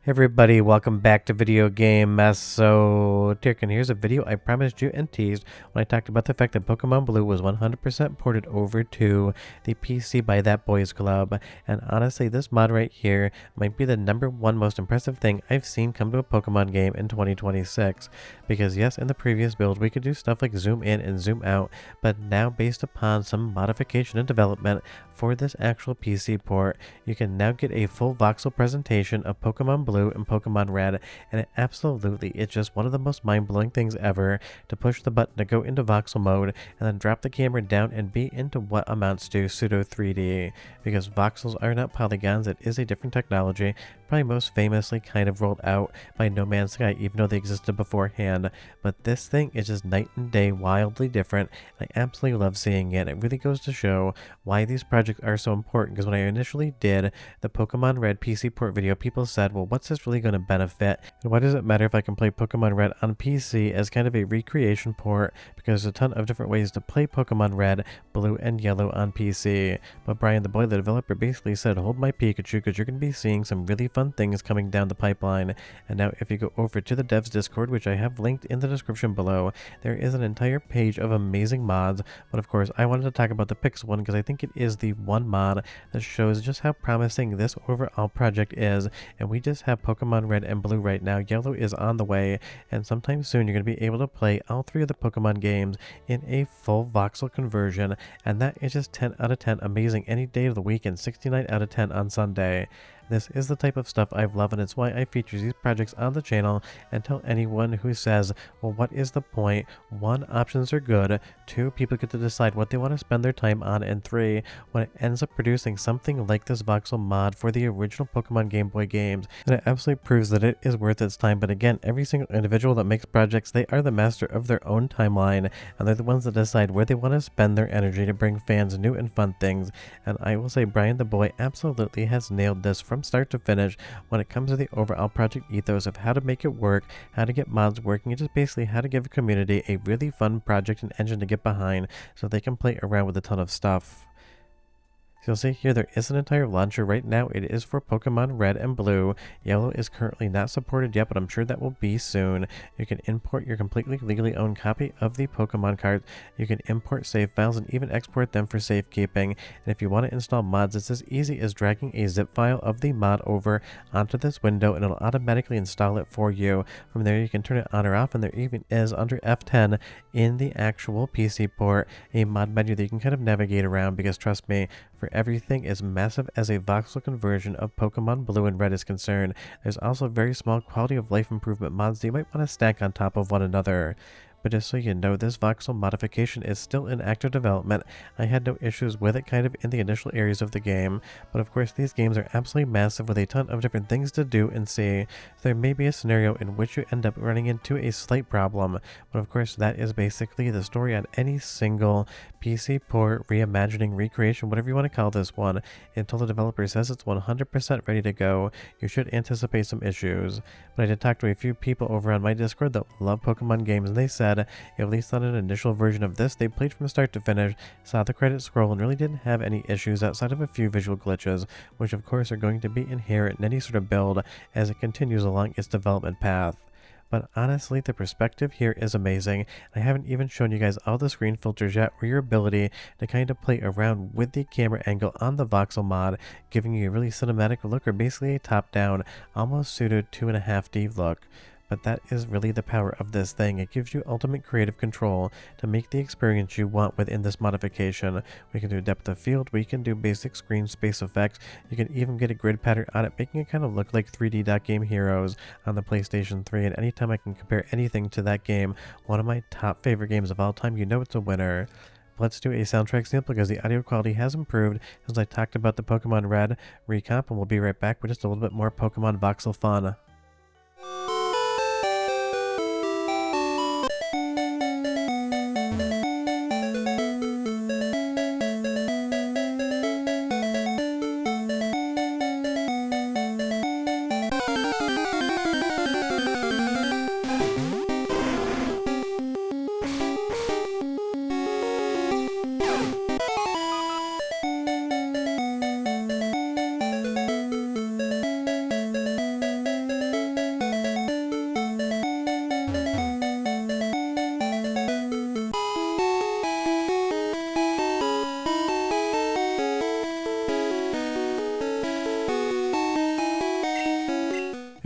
Hey everybody, welcome back to Video Game Mess. So, Tirkin, here's a video I promised you and teased when I talked about the fact that Pokemon Blue was 100% ported over to the PC by That Boys Club. And honestly, this mod right here might be the #1 most impressive thing I've seen come to a Pokemon game in 2026. Because yes, in the previous build, we could do stuff like zoom in and zoom out, but now based upon some modification and development for this actual PC port, you can now get a full voxel presentation of Pokemon Blue and Pokemon Red, and it's just one of the most mind-blowing things ever to push the button to go into voxel mode and then drop the camera down and be into what amounts to pseudo 3D. Because voxels are not polygons, it is a different technology, probably most famously kind of rolled out by No Man's Sky, even though they existed beforehand. But this thing is just night and day, wildly different. I absolutely love seeing it. It really goes to show why these projects are so important, because when I initially did the Pokemon Red PC port video, people said, well, what's this really going to benefit? And why does it matter if I can play Pokemon Red on PC as kind of a recreation port? Because there's a ton of different ways to play Pokemon Red, Blue, and Yellow on PC. But Bryantthaboi, the developer, basically said, hold my Pikachu, because you're going to be seeing some really fun things coming down the pipeline. And now if you go over to the devs Discord, which I have linked in the description below, there is an entire page of amazing mods. But of course, I wanted to talk about the Pix one because I think it is the one mod that shows just how promising this overall project is. And we just have Pokemon Red and Blue right now. Yellow is on the way, and sometime soon you're going to be able to play all 3 of the Pokemon games in a full voxel conversion, and that is just 10 out of 10 amazing any day of the week and 69 out of 10 on Sunday. This is the type of stuff I've loved, and it's why I feature these projects on the channel and tell anyone who says, well, what is the point? 1, options are good, 2, people get to decide what they want to spend their time on, and 3, when it ends up producing something like this voxel mod for the original Pokemon Game Boy games, and it absolutely proves that it is worth its time. But again, every single individual that makes projects, they are the master of their own timeline, and they're the ones that decide where they want to spend their energy to bring fans new and fun things. And I will say Bryantthaboi absolutely has nailed this from start to finish when it comes to the overall project ethos of how to make it work, how to get mods working, and just basically how to give a community a really fun project and engine to get behind so they can play around with a ton of stuff. So you'll see here there is an entire launcher. Right now it is for Pokemon Red and Blue. Yellow is currently not supported yet, but I'm sure that will be soon. You can import your completely legally owned copy of the Pokemon cards. You can import save files and even export them for safekeeping. And if you want to install mods, it's as easy as dragging a zip file of the mod over onto this window and it'll automatically install it for you. From there you can turn it on or off, and there even is under F10 in the actual PC port a mod menu that you can kind of navigate around, because trust me, for everything as massive as a voxel conversion of Pokemon Blue and Red is concerned, there's also very small quality of life improvement mods that you might want to stack on top of one another. But just so you know, this voxel modification is still in active development. I had no issues with it kind of in the initial areas of the game, but of course these games are absolutely massive with a ton of different things to do and see, so there may be a scenario in which you end up running into a slight problem, but of course that is basically the story on any single PC port, reimagining, recreation, whatever you want to call this one. Until the developer says it's 100% ready to go, you should anticipate some issues. But I did talk to a few people over on my Discord that love Pokemon games, and they said, at least on an initial version of this, they played from start to finish, saw the credits scroll, and really didn't have any issues outside of a few visual glitches, which of course are going to be inherent in any sort of build as it continues along its development path. But honestly, the perspective here is amazing. I haven't even shown you guys all the screen filters yet, or your ability to kind of play around with the camera angle on the voxel mod, giving you a really cinematic look, or basically a top-down, almost pseudo 2.5D look. But that is really the power of this thing. It gives you ultimate creative control to make the experience you want within this modification. We can do depth of field, we can do basic screen space effects, you can even get a grid pattern on it, making it kind of look like 3D Game Heroes on the PlayStation 3. And anytime I can compare anything to that game, one of my top favorite games of all time, you know it's a winner. Let's do a soundtrack sample because the audio quality has improved since I talked about the Pokemon Red recomp, and we'll be right back with just a little bit more Pokemon voxel fun.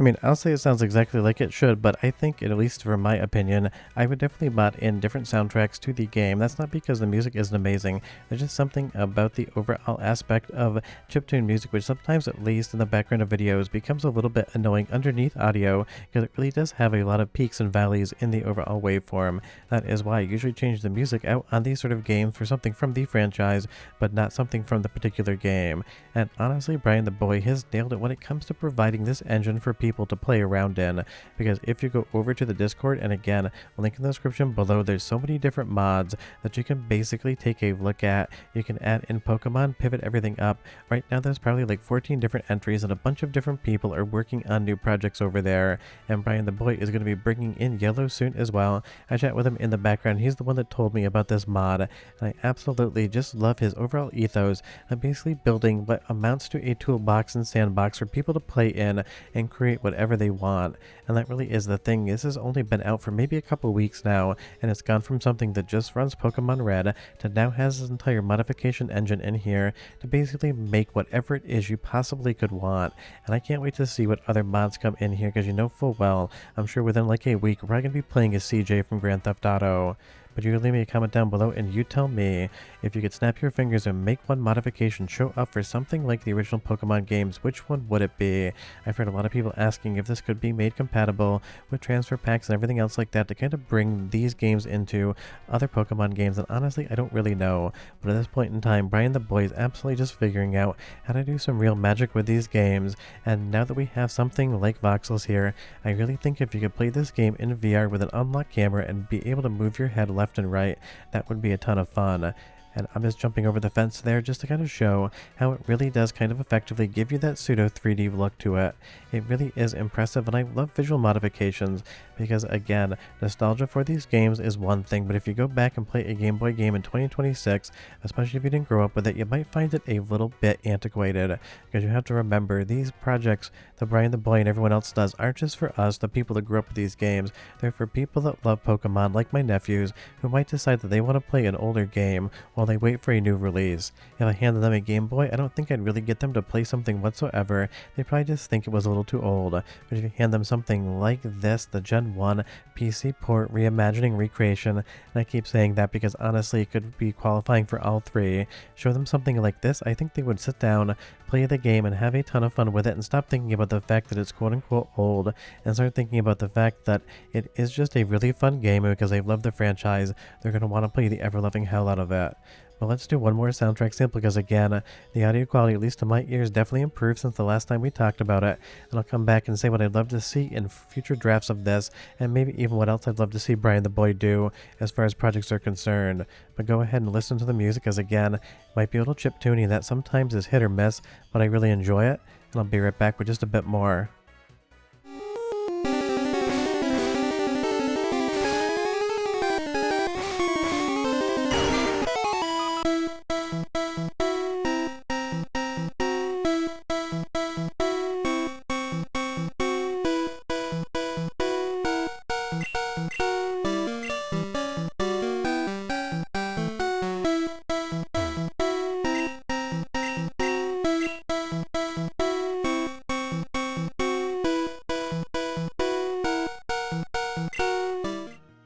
I mean, I'll say it sounds exactly like it should, but I think, at least for my opinion, I would definitely bot in different soundtracks to the game. That's not because the music isn't amazing. There's just something about the overall aspect of chiptune music, which sometimes, at least in the background of videos, becomes a little bit annoying underneath audio, because it really does have a lot of peaks and valleys in the overall waveform. That is why I usually change the music out on these sort of games for something from the franchise, but not something from the particular game. And honestly, Bryantthaboi has nailed it when it comes to providing this engine for people to play around in, because if you go over to the Discord, and again, link in the description below, there's so many different mods that you can basically take a look at. You can add in Pokemon, pivot everything up. Right now there's probably like 14 different entries, and a bunch of different people are working on new projects over there, and Bryantthaboi is going to be bringing in Yellow soon as well. I chat with him in the background. He's the one that told me about this mod, and I absolutely just love his overall ethos of basically building what amounts to a toolbox and sandbox for people to play in and create whatever they want. And that really is the thing. This has only been out for maybe a couple weeks now, and it's gone from something that just runs Pokemon Red to now has this entire modification engine in here to basically make whatever it is you possibly could want. And I can't wait to see what other mods come in here, because you know full well, I'm sure within like a week, we're probably going to be playing as CJ from Grand Theft Auto. But you can leave me a comment down below and you tell me, if you could snap your fingers and make one modification show up for something like the original Pokemon games, which one would it be? I've heard a lot of people asking if this could be made compatible with transfer packs and everything else like that to kind of bring these games into other Pokemon games, and honestly, I don't really know. But at this point in time, Bryantthaboi is absolutely just figuring out how to do some real magic with these games, and now that we have something like Voxels here, I really think if you could play this game in VR with an unlocked camera and be able to move your head left and right, that would be a ton of fun. And I'm just jumping over the fence there just to kind of show how it really does kind of effectively give you that pseudo 3D look to it. It really is impressive, and I love visual modifications because, again, nostalgia for these games is one thing, but if you go back and play a Game Boy game in 2026, especially if you didn't grow up with it, you might find it a little bit antiquated, because you have to remember these projects that Bryantthaboi and everyone else does aren't just for us, the people that grew up with these games. They're for people that love Pokemon, like my nephews, who might decide that they want to play an older game while they wait for a new release. If I handed them a Game Boy, I don't think I'd really get them to play something whatsoever. They'd probably just think it was a little too old. But if you hand them something like this, the Gen 1 PC port reimagining recreation, and I keep saying that because honestly it could be qualifying for all three, show them something like this, I think they would sit down, play the game, and have a ton of fun with it, and stop thinking about the fact that it's quote-unquote old, and start thinking about the fact that it is just a really fun game, and because they've loved the franchise, they're going to want to play the ever-loving hell out of it. But let's do one more soundtrack sample, because again, the audio quality, at least to my ears, definitely improved since the last time we talked about it, and I'll come back and say what I'd love to see in future drafts of this, and maybe even what else I'd love to see Bryantthaboi do as far as projects are concerned. But go ahead and listen to the music, as again, it might be a little chiptune, that sometimes is hit or miss, but I really enjoy it, and I'll be right back with just a bit more.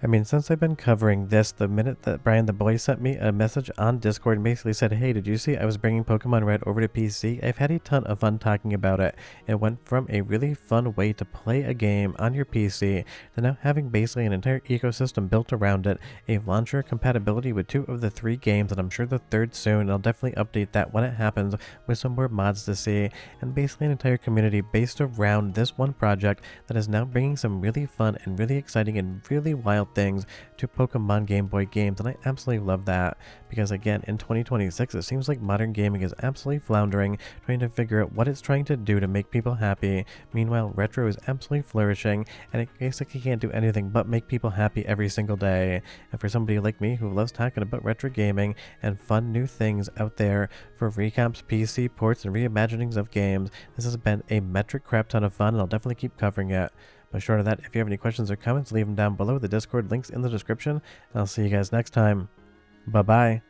I mean, since I've been covering this, the minute that Bryantthaboi sent me a message on Discord and basically said, hey, did you see I was bringing Pokemon Red over to PC? I've had a ton of fun talking about it. It went from a really fun way to play a game on your PC to now having basically an entire ecosystem built around it, a launcher compatibility with 2 of the 3 games, and I'm sure the 3rd soon, and I'll definitely update that when it happens with some more mods to see, and basically an entire community based around this one project that is now bringing some really fun and really exciting and really wild things to Pokemon Game Boy games, and I absolutely love that, because again, in 2026 it seems like modern gaming is absolutely floundering, trying to figure out what it's trying to do to make people happy. Meanwhile, retro is absolutely flourishing, and it basically can't do anything but make people happy every single day. And for somebody like me who loves talking about retro gaming and fun new things out there for recomps, PC ports, and reimaginings of games, this has been a metric crap ton of fun, and I'll definitely keep covering it. But short of that, if you have any questions or comments, leave them down below. The Discord link's in the description, and I'll see you guys next time. Bye-bye.